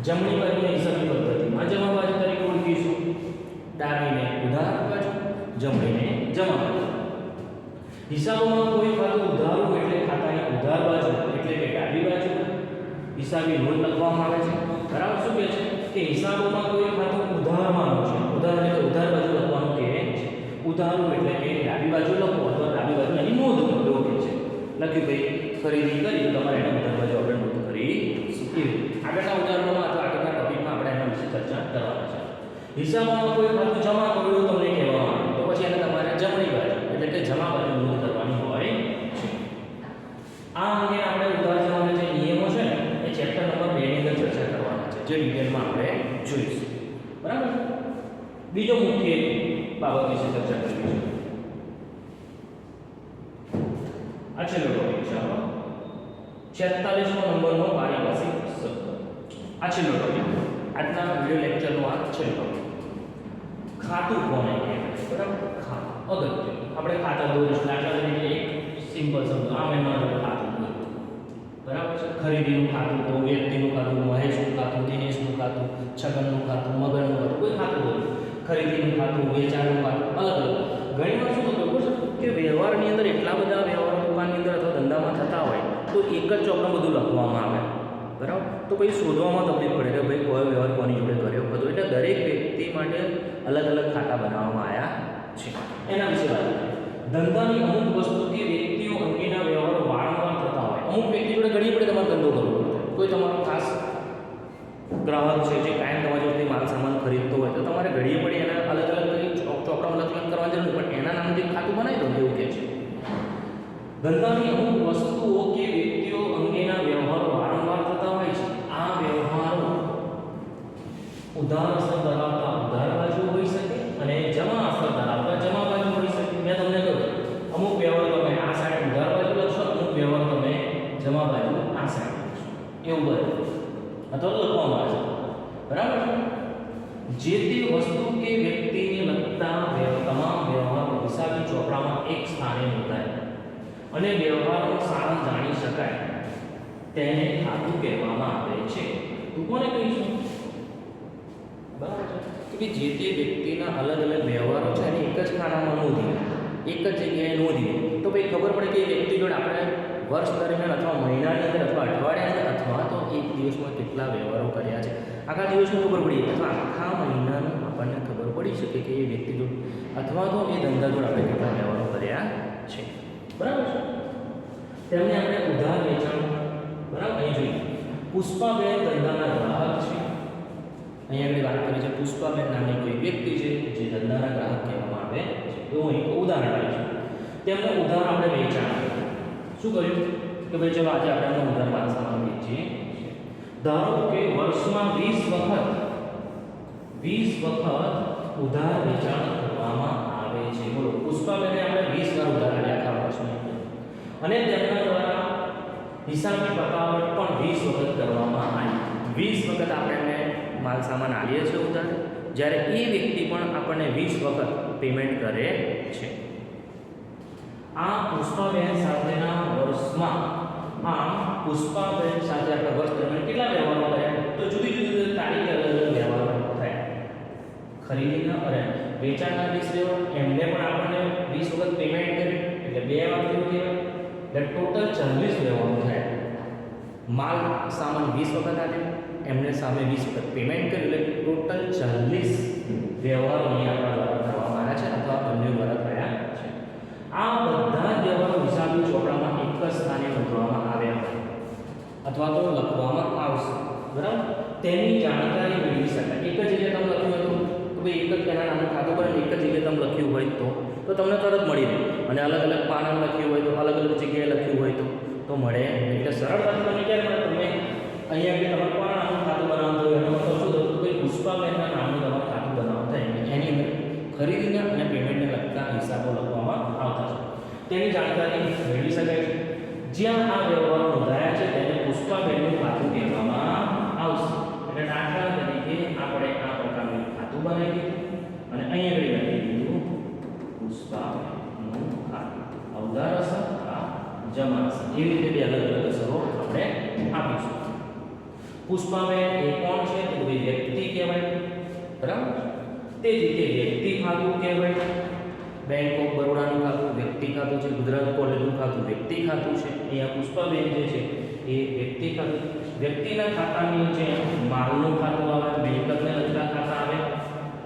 જમણી બાજુની હિસાબી પદ્ધતિમાં જમા બાજુ તરીકે ઓળખીશું. ડાબીને ઉધાર બાજુ, જમણીને જમા બાજુ. હિસાબોમાં કોઈ ખાતું ઉધારું એટલે ખાતાની ઉધાર બાજુ એટલે કે ડાબી બાજુ હિસાબી નોંધ લખવામાં આવે છે. બરાબર? શું કહે છે કે હિસાબોમાં કોઈ ખાતું ઉધારવાનું છે, ઉધાર એટલે ઉધાર બાજુ લખવાનું કહે છે. ઉધારું એટલે કે ડાબી બાજુ લખો અથવા ડાબી બાજુ એની નોંધ લો એવું કહે છે. લખ્યું ભાઈ ખરીદી કરી તમારે એના ઉધાર બાજુ આપણે નોંધ કરી શકીએ. આગળના ઉદાહરણોમાં અથવા આગળના ટોપિકમાં આપણે એના વિશે ચર્ચા કરવાના છે. હિસાબોમાં કોઈ ખાતું જમા કર્યું તમને કહેવામાં આવે તો પછી એને તમારે જમણી બાજુ એટલે કે જમા બાજુ નોંધ કરવાની હોય છે. આ અંગે આપણે ઉધાર જમાના જે નિયમો છે ને એ ચેપ્ટર નંબર 2 ની અંદર ચર્ચા કરવાના છે, જે ડિટેલમાં આપણે જોઈશું. બરાબર? બીજો મુખ્ય બાબત વિશે ચર્ચા કરવી છે. આ છેલ્લો ટોપિક છે આપણો. 46મો નંબરનો પારિભાષિક શબ્દ. આ છેલ્લો ટોપિક આજના વિડિયો લેક્ચરનો આ છેલ્લો ટોપિક. ખાતું કોને કહેવાય? બરાબર, ખાતું અગત્ય. આપણે ખાતા દોરીશું દાખલા તરીકે એક સિમ્પલ શબ્દ આ મહિનાનું ખાતું દોર્યું. બરાબર છે. ખરીદીનું ખાતું તો વ્યક્તિનું ખાતું, મહેશનું ખાતું, દિનેશનું ખાતું, છગનનું ખાતું, મગનનું ખાતું, કોઈ ખાતું દોર્યું. ખરીદીનું ખાતું, વેચાણનું ખાતું, અલગ અલગ. ઘણી વાર શું થતું ખબર છે કે વ્યવહારની અંદર એટલા બધા વ્યવહારો દુકાનની અંદર અથવા ધંધામાં થતા હોય તો એક જ ચોપડમાં બધું લખવામાં આવે. બરાબર, તો પછી શોધવામાં તકલીફ પડે કે ભાઈ કયો વ્યવહાર કોની જોડે કર્યો હતો. એટલે દરેક વ્યક્તિ માટે અલગ અલગ ખાતા બનાવવામાં આવ્યા છે. એના વિશે વાત કરીએ. ધંધાની અમુક વસ્તુ કે વ્યક્તિઓ અંગેના વ્યવહારો વારંવાર થતા હોય. અમુક વ્યક્તિ જોડે ઘણી પડે તમારે ધંધો કરવો પડે. કોઈ તમારો ખાસ ગ્રાહક છે જે કાયમ તમારી જોડે માલ સામાન ખરીદતો હોય તો તમારે ઘડીએ પડી એના અલગ અલગ ચોપડામાં લખાણ કરવાની જરૂર પણ એના નામથી ખાતું બનાવી દો એવું કહે છે. ધંધાની અમુક વસ્તુઓ કે વ્યક્તિઓ અંગેના વ્યવહારો વારંવાર થતા હોય છે. આ વ્યવહારો ઉધાર અસર ધરાવતા ઉધાર બાજુ હોઈ શકે અને જમા અસર ધરાવતા જમા બાજુ હોઈ શકે. મેં તમને કહ્યું અમુક વ્યવહાર તમે આ સાઈડ ઉધાર બાજુ લખશો, અમુક વ્યવહાર તમે જમા બાજુ આ સાઈડ લખશો, એવું બને અથવા લખવામાં આવે છે. બરાબર છે. જે તે વસ્તુ કે વ્યક્તિને લગતા તમામ વ્યવહારો હિસાબી ચોપડામાં એક સ્થાને નોંધાય અને વ્યવહારનો સારાંશ જાણી શકાય તેને ખાતું કહેવામાં આવે છે. તું કોને કહીશું? બરાબર છે કે જે તે વ્યક્તિના અલગ અલગ વ્યવહારો છે અને એક જ ખાનામાં નોંધીએ, એક જ જગ્યાએ નોંધીએ તો ભાઈ ખબર પડે કે એ વ્યક્તિ જોડે આપણે વર્ષ દરમિયાન અથવા મહિનાની અંદર અથવા અઠવાડિયાની અંદર અથવા તો એક દિવસમાં કેટલા વ્યવહારો કર્યા છે આખા દિવસની ખબર પડી અથવા આખા મહિનાનું આપણને ખબર પડી શકે કે એ વ્યક્તિ જોડે અથવા તો એ ધંધા જોડે આપણે કેટલા વ્યવહારો કર્યા છે. બરાબર છે. તેમને આપણે ઉધાર વેચાણ બરાબર અહીં જોઈએ. પુષ્પાબેન ધંધાના ગ્રાહક છે. અહીંયા આગળ વાત કરી છે પુષ્પાબેન નામની કોઈ વ્યક્તિ છે જે ધંધાના ગ્રાહક કહેવામાં આવે છે. એવું અહીં ઉદાહરણ આપ્યું છે. તેમને ઉધાર આપણે વેચાણ શું કર્યું કે ભાઈ ચલો આજે આપણે એમનો ઉધાર માલ સામાન વેચીએ. ધારો કે વર્ષમાં 20 વખત ઉધાર વેચાણ કરવામાં આવે છે. બોલો પુષ્પાબેને આપણે 20 વાર ઉધાર આપ્યા આખા વર્ષમાં અને તેમના દ્વારા હિસાબી પતાવટ પણ 20 વખત કરવામાં આવી. 20 વખત આપણે માલ સામાન આલીએ છીએ ઉધાર, જ્યારે એ વ્યક્તિ પણ આપણને 20 વખત પેમેન્ટ કરે છે. આ પુષ્પાબેન સાથેના વર્ષમાં પુષ્પાબેન સાથે આપણે વર્ષ દરમિયાન કેટલા વ્યવહારો કર્યા તો જુદી જુદી તારીખે અલગ અલગ વ્યવહારો થયા. ખરીદીના અને વેચાણના 20 વ્યવહાર એમને પણ આપણને 20 વખત પેમેન્ટ કર્યું એટલે 2 વાર કેવું કહેવાય એટલે ટોટલ 40 વ્યવહારો થયા. માલ સામાન 20 વખત આપ્યો, એમને સામે 20 વખત પેમેન્ટ કર્યું એટલે ટોટલ 40 વ્યવહારો અહીં આપણા દ્વારા કરવામાં આવ્યા છે અથવા બંને દ્વારા થયા છે. આ બધા જ વ્યવહારો હિસાબી ચોપડામાં એક જ સ્થાને નોંધવામાં આવ્યા અથવા તો લખવામાં આવશે. બરાબર, તેની જાણકારી મેળવી શકાય. એક જ જગ્યાએ તમે લખ્યું હોય તો ભાઈ એક જ તેના નામનું ખાતું બને એક જ જગ્યાએ તમે લખ્યું હોય તો તમને તરત મળી રહે અને અલગ અલગ પાનામાં લખ્યું હોય તો અલગ અલગ જગ્યાએ લખ્યું હોય તો મળે. એટલે સરળતાથી તમને ક્યારે મળે? તમે અહીંયા આગળ તમારે કોના નામનું ખાતું બનાવવાનું હોય એનો મતલબ શું થતું ભાઈ પુષ્પાબેનના નામનું તમારું ખાતું બનાવતા એની અંદર ખરીદીના અને પેમેન્ટને લગતા હિસાબો લખવામાં આવતા છે. તેની જાણકારી મેળવી શકાય છે. જ્યાં આ વ્યવહારો નોંધાયા છે તેને પુષ્પાબેનનું ખાતું કહેવામાં આવશે. એટલે દાખલા તરીકે આપણે આ પ્રકારનું ખાતું બનાવી દીધું અને અહીંયા આગળ લખી દીધું પુષ્પાબેનનું ખાતું. ઉધાર અસર જમા અસર એવી રીતે બે અલગ અલગ અસરો આપણે આપીશું. પુષ્પાબેન એ કોણ છે તો ભાઈ વ્યક્તિ કહેવાય. બરાબર, તે જ રીતે વ્યક્તિ ખાતું કહેવાય. બેંક ઓફ બરોડાનું ખાતું વ્યક્તિ ખાતું છે. ગુજરાત કોલેજનું ખાતું વ્યક્તિ ખાતું છે. અહીંયા પુષ્પાબેન જે છે એ વ્યક્તિ ખાતું. વ્યક્તિના ખાતાની જે માલનું ખાતું આવે, મિલકતને લગતા ખાતા આવે,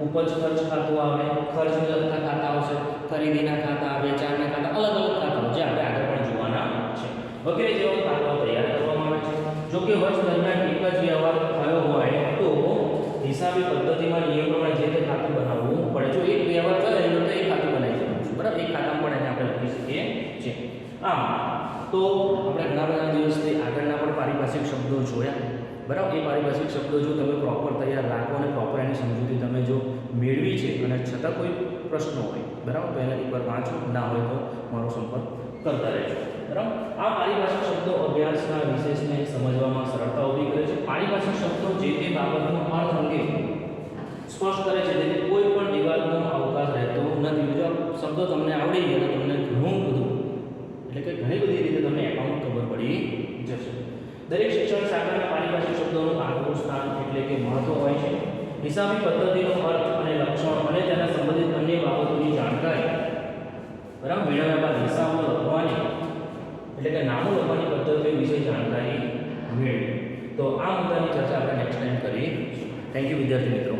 ઉપજ ખર્ચ ખાતું આવે, ખર્ચને લગતા ખાતા આવશે, ખરીદીના ખાતા, વેચાણના ખાતા, અલગ અલગ ખાતાઓ જે આપણે આગળ પણ જોવાના છે વગેરે જેવા ખાતાઓ તૈયાર કરવામાં આવે છે. જો કે વર્ષ દરમિયાન એક જ વ્યવહાર થયો હોય તો હિસાબી પદ્ધતિમાં નિયમ પ્રમાણે જે તે ખાતું બનાવવું પડે. જો એક વ્યવહાર થયો એનો તો એક ખાતું બનાવી શકીશું. બરાબર, એક ખાતામાં પણ એને આપણે લખી શકીએ છીએ. આમ તો આપણે ઘણા બધા દિવસથી આગળના પણ પારિભાષિક શબ્દો જોયા. બરાબર, એ પારિભાષિક શબ્દો જો તમે પ્રોપર તૈયાર રાખો અને પ્રોપર એની સમજૂતી તમે જો મેળવી છે અને છતાં કોઈ પ્રશ્નો હોય બરાબર તો એને એકવાર વાંચો, ના હોય તો મારો સંપર્ક કરતા રહેજો. બરાબર, આ પારિભાષિક શબ્દો અભ્યાસના વિશે પારિભાષિક શબ્દો જે તે બાબતનો અર્થ અંગે સ્પષ્ટ કરે છે, તેથી કોઈ પણ વિવાદનો અવકાશ રહેતો નથી. જો શબ્દો તમને આવડી ગયા તો તમને ઘણું બધું એટલે કે ઘણી બધી રીતે તમને એકાઉન્ટ ખબર પડી જશે. દરેક શિક્ષણ શાખાના પારિભાષિક શબ્દોનું આગવું સ્થાન એટલે કે મહત્વ હોય છે. હિસાબી પદ્ધતિનો અર્થ અને લક્ષણ અને તેના સંબંધિત અન્ય બાબતોની જાણકારી બરાબર મેળવ્યા બાદ હિસાબો લખવાની એટલે કે નામો લખવાની પદ્ધતિઓ વિશે જાણકારી મેળવી. તો આ મુદ્દાની ચર્ચા આપણે નેક્સ્ટ ટાઈમ કરીશું. થેન્ક યુ વિદ્યાર્થી મિત્રો.